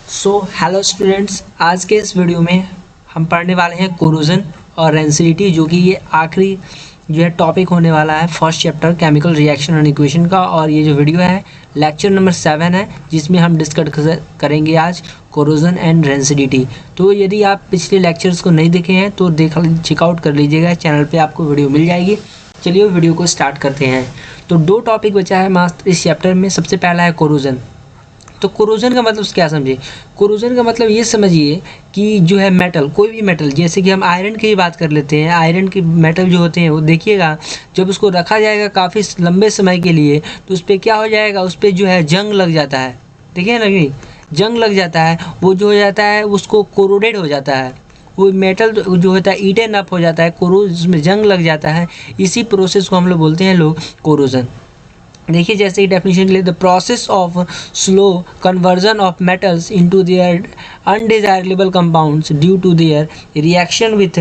Hello students, आज के इस वीडियो में हम पढ़ने वाले हैं कोरोजन और रेंसिडिटी, जो कि ये आखिरी जो है टॉपिक होने वाला है first chapter chemical reaction and equation का। और ये जो वीडियो है लेक्चर नंबर 7 है, जिसमें हम डिस्कस करेंगे आज कोरोजन एंड रेंसिडिटी। तो यदि आप पिछले लेक्चर्स को नहीं देखे हैं तो चेकआउट कर लीजिएगा, चैनल पे आपको वीडियो मिल जाएगी। चलिए वीडियो को स्टार्ट करते हैं। तो 2 टॉपिक बचा है मात्र इस चैप्टर में। सबसे पहला है कोरोजन। तो कोरोजन का मतलब क्या समझिए? कोरोजन का मतलब ये समझिए कि जो है मेटल, कोई भी मेटल, जैसे कि हम आयरन की बात कर लेते हैं। आयरन के मेटल जो होते हैं वो देखिएगा, जब उसको रखा जाएगा काफ़ी लंबे समय के लिए तो उस पर क्या हो जाएगा, उस पर जो है जंग लग जाता है। देखिए ना कि जंग लग जाता है, वो जो हो जाता है उसको कोरोडेड हो जाता है, वो मेटल जो होता है ईटन अप हो जाता है, उसमें जंग लग जाता है। इसी प्रोसेस को हम लोग बोलते हैं लोग कोरोजन। देखिए जैसे डेफिनेशन के लिए, the process of slow conversion of metals into their undesirable compounds due to their reaction with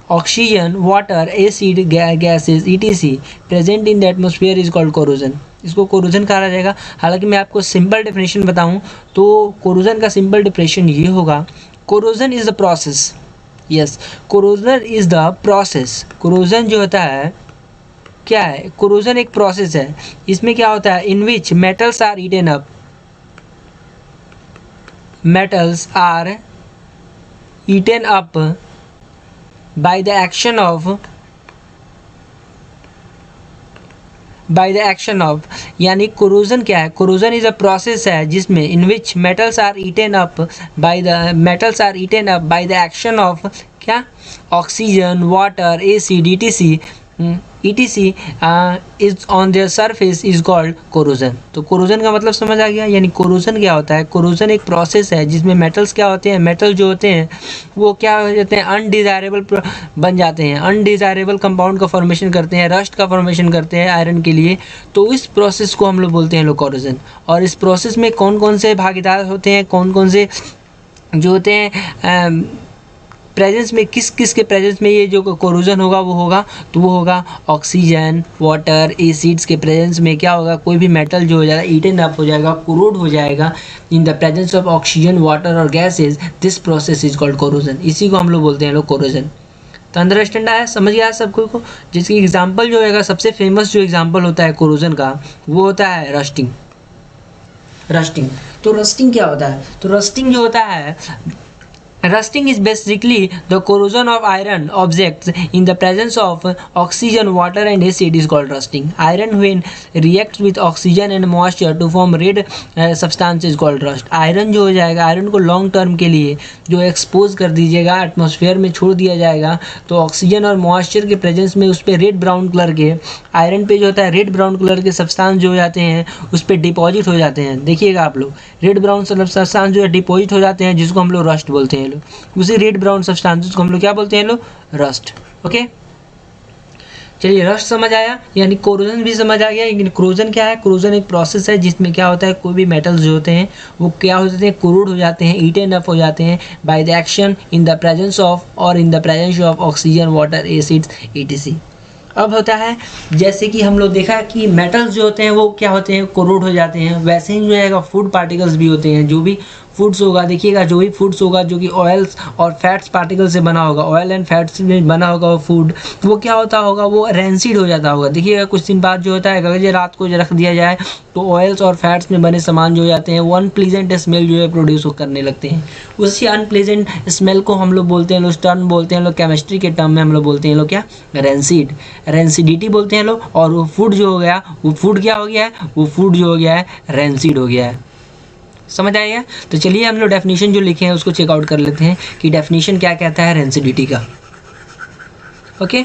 oxygen, water, acid, gases etc present in the atmosphere is called corrosion. इसको कोरोजन कहा जाएगा। हालांकि मैं आपको सिंपल डेफिनेशन बताऊं तो corrosion का simple definition ये होगा, corrosion is the process, yes, corrosion is the process. Corrosion जो होता है क्या है? कोरोजन एक प्रोसेस है। इसमें क्या होता है, in which metals are eaten up, metals are eaten up by the action of यानी कोरोजन क्या है? कोरोजन इज अ प्रोसेस है जिसमें in which metals are eaten up by the action of क्या, oxygen, water, acid etc is on their surface is called corrosion. तो corrosion का मतलब समझ आ गया। यानी कोरोजन क्या होता है? कोरोजन एक प्रोसेस है जिसमें मेटल्स क्या होते हैं, मेटल जो होते हैं वो क्या हो जाते हैं, अनडिजायरेबल बन जाते हैं, अनडिजायरेबल कंपाउंड का फॉर्मेशन करते हैं, रस्ट का फॉर्मेशन करते हैं आयरन के लिए। तो इस प्रोसेस को हम लोग बोलते हैं लोग कोरोजन। और इस प्रोसेस में कौन कौन से भागीदार होते हैं, कौन कौन से जो होते हैं प्रेजेंस में, किस किस के प्रेजेंस में ये जो कोरोजन होगा वो होगा, तो वो होगा ऑक्सीजन, वाटर, एसिड्स के प्रेजेंस में क्या होगा, कोई भी मेटल जो हो जाएगा ईटन अप हो जाएगा, कोरोड हो जाएगा in the presence of oxygen, water और gases. This process is called corrosion. इसी को हम लोग बोलते हैं लोग कोरोजन। तो अंडरस्टैंड आया, समझ गया सबको को? जिसकी एग्जाम्पल जो है, सबसे फेमस जो एग्जाम्पल होता है कोरोजन का वो होता है रस्टिंग। तो रस्टिंग क्या होता है? तो रस्टिंग जो होता है, rusting is basically the corrosion of iron objects in the presence of oxygen, water and acid is called rusting. Iron when reacts with oxygen and moisture to form red substance is called rust. Iron जो हो जाएगा, iron को long term के लिए जो expose कर दीजिएगा, atmosphere में छोड़ दिया जाएगा, तो ऑक्सीजन और मॉइस्चर के प्रेजेंस में उस पर रेड ब्राउन कलर के, आयरन पे जो होता है रेड ब्राउन कलर के सब्सटेंस जो हो जाते हैं उस पर डिपॉजिट हो जाते हैं। देखिएगा आप लोग, रेड ब्राउन सब्सटेंस जो है डिपॉजिट हो जाते हैं, जिसको हम लोग रस्ट बोलते हैं। उसी रेड ब्राउन सब्सटेंसेस को हम लोग क्या बोलते हैं लोग, रस्ट। ओके, चलिए रस्ट समझ आया, यानी कोरोजन भी समझ आ गया। लेकिन कोरोजन क्या है? कोरोजन एक प्रोसेस है जिसमें क्या होता है, कोई भी मेटल्स जो होते हैं वो क्या हो जाते हैं, कोरोड हो जाते हैं, ईटन अप हो जाते हैं bye the action in the presence of oxygen, water, acids etc। अब होता है जैसे कि हम लोग देखा कि मेटल्स जो होते हैं वो क्या होते हैं, कोरोड हो जाते हैं। वैसे ही जो है फूड पार्टिकल्स भी होते हैं। जो भी फूड्स होगा, देखिएगा जो भी फूड्स होगा जो कि ऑयल्स और फैट्स पार्टिकल से बना होगा, ऑयल एंड फैट्स में बना होगा वो फूड, वो क्या होता होगा, वो रेंसिड हो जाता होगा। देखिएगा कुछ दिन बाद जो होता है, अगर ये रात को रख दिया जाए तो ऑयल्स और फैट्स में बने सामान जो हो जाते हैं वो अनप्लीजेंट स्मेल जो है प्रोड्यूस करने लगते हैं। उसी अनप्लीजेंट स्मेल को हम लोग बोलते हैं, लोग टर्म बोलते हैं, लोग केमिस्ट्री के टर्म में हम लोग बोलते हैं लोग क्या, रेंसिड, रेंसिडिटी बोलते हैं लोग। और वो फूड जो हो गया, वो फूड क्या हो गया है, वो फूड जो हो गया है रेंसिड हो गया है। समझ आएगा? तो चलिए हम लोग डेफिनेशन जो लिखे हैं उसको चेकआउट कर लेते हैं कि डेफिनेशन क्या कहता है रेंसिडिटी का। ओके,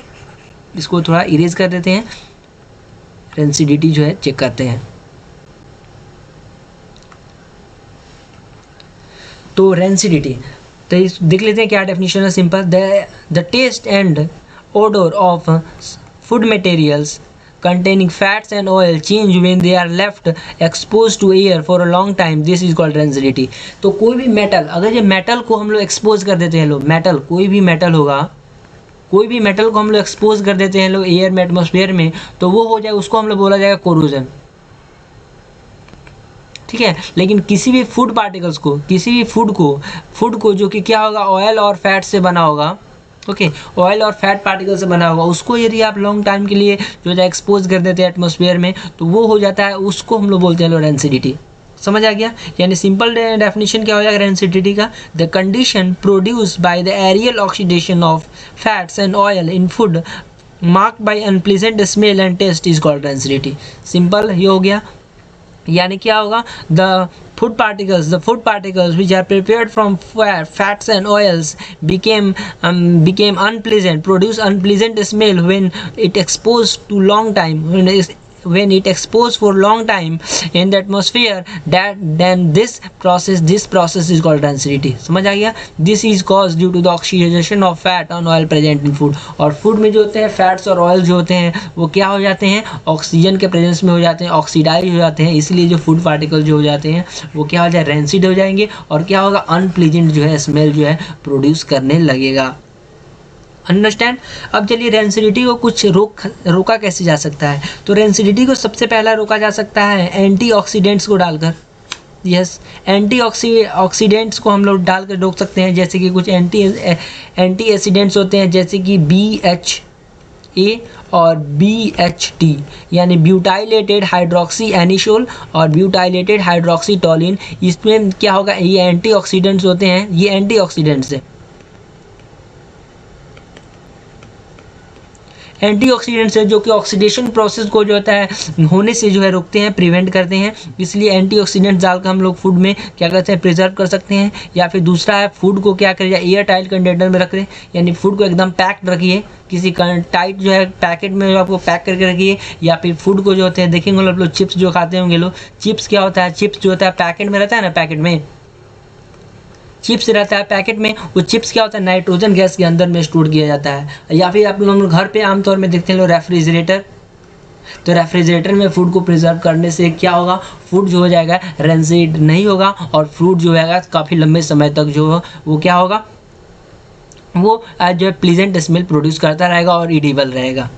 इसको थोड़ा इरेज कर देते हैं, रेंसिडिटी जो है चेक करते हैं। तो रेंसिडिटी, तो देख लेते हैं क्या डेफिनेशन है। Simple, the taste and odour of food materials containing fats and oil change when they are left exposed to air for a long time. This is called rancidity. तो कोई भी मेटल, अगर ये मेटल को हम लोग expose कर देते हैं लोग, मेटल कोई भी मेटल होगा, कोई भी मेटल को हम लोग एक्सपोज कर देते हैं लोग एयर में, एटमॉस्फेयर में, तो वो हो जाए, उसको हम लोग बोला जाएगा कोरोजन। ठीक है। लेकिन किसी भी फूड पार्टिकल्स को, किसी भी फूड को जो कि क्या होगा, ऑयल और फैट से बना होगा, ओके, ऑयल और फैट पार्टिकल से बना होगा, उसको यदि आप लॉन्ग टाइम के लिए जो है एक्सपोज कर देते हैं एटमॉस्फेयर में, तो वो हो जाता है, उसको हम लोग बोलते हैं रेंसिडिटी। समझ आ गया? यानी सिंपल डेफिनेशन क्या हो जाएगा रेंसिडिटी का, the condition produced by the aerial oxidation of fats and oil in food marked by unpleasant smell and taste is called rancidity. Simple ये हो गया। यानी क्या होगा, the food particles which are prepared from fats and oils became unpleasant, produce unpleasant smell when it exposed to long time, when it exposed for long time in the atmosphere, that then this process is called rancidity। समझ आ गया? This is caused due to the oxidation of fat and oil present in food। और food में जो होते हैं fats और oil जो होते हैं वो क्या हो जाते हैं, ऑक्सीजन के प्रेजेंस में हो जाते हैं, ऑक्सीडाइज हो जाते हैं, इसलिए जो फूड पार्टिकल जो हो जाते हैं वो क्या हो जाए, रेंसिड हो जाएंगे, और क्या होगा, अनप्लीजेंट जो है स्मेल जो है प्रोड्यूस करने लगेगा। अंडरस्टैंड? अब चलिए रेंसिडिटी को कुछ रोका कैसे जा सकता है। तो रेंसिडिटी को सबसे पहला रोका जा सकता है एंटीऑक्सीडेंट्स को डालकर। यस, एंटीऑक्सीडेंट्स को हम लोग डालकर रोक सकते हैं, जैसे कि कुछ एंटी एसिडेंट्स होते हैं, जैसे कि BHA और BHT, यानी ब्यूटाइलेटेड हाइड्रोक्सी एनिसोल और ब्यूटाइलेटेड हाइड्रोक्सी टोलिन। इसमें क्या होगा, ये एंटीऑक्सीडेंट्स होते हैं, ये एंटीऑक्सीडेंट्स है, एंटीऑक्सीडेंट्स है जो कि ऑक्सीडेशन प्रोसेस को जो होता है होने से जो है रोकते हैं, प्रिवेंट करते हैं। इसलिए एंटीऑक्सीडेंट्स डालकर हम लोग फूड में क्या करते हैं, प्रिजर्व कर सकते हैं। या फिर दूसरा है, फूड को क्या करिए, एयर टाइट कंटेनर में रख दें, यानी फूड को एकदम पैक्ड रखिए, किसी टाइट जो है पैकेट में आपको पैक करके रखिए। या फिर फूड को जो होते हैं, देखेंगे आप लोग चिप्स जो खाते होंगे लोग, चिप्स क्या होता है, चिप्स जो होता है पैकेट में रहता है ना, पैकेट में चिप्स रहता है पैकेट में, वो चिप्स क्या होता है, नाइट्रोजन गैस के अंदर में स्टोर किया जाता है। या फिर आप लोग घर पे आमतौर में देखते हैं लोग रेफ्रिजरेटर, तो रेफ्रिजरेटर में फूड को प्रिजर्व करने से क्या होगा, फूड जो हो जाएगा रेंसिड नहीं होगा, और फूड जो है काफ़ी लंबे समय तक जो वो क्या होगा, वो जो है प्लीजेंट स्मेल प्रोड्यूस करता रहेगा और इडिबल रहेगा।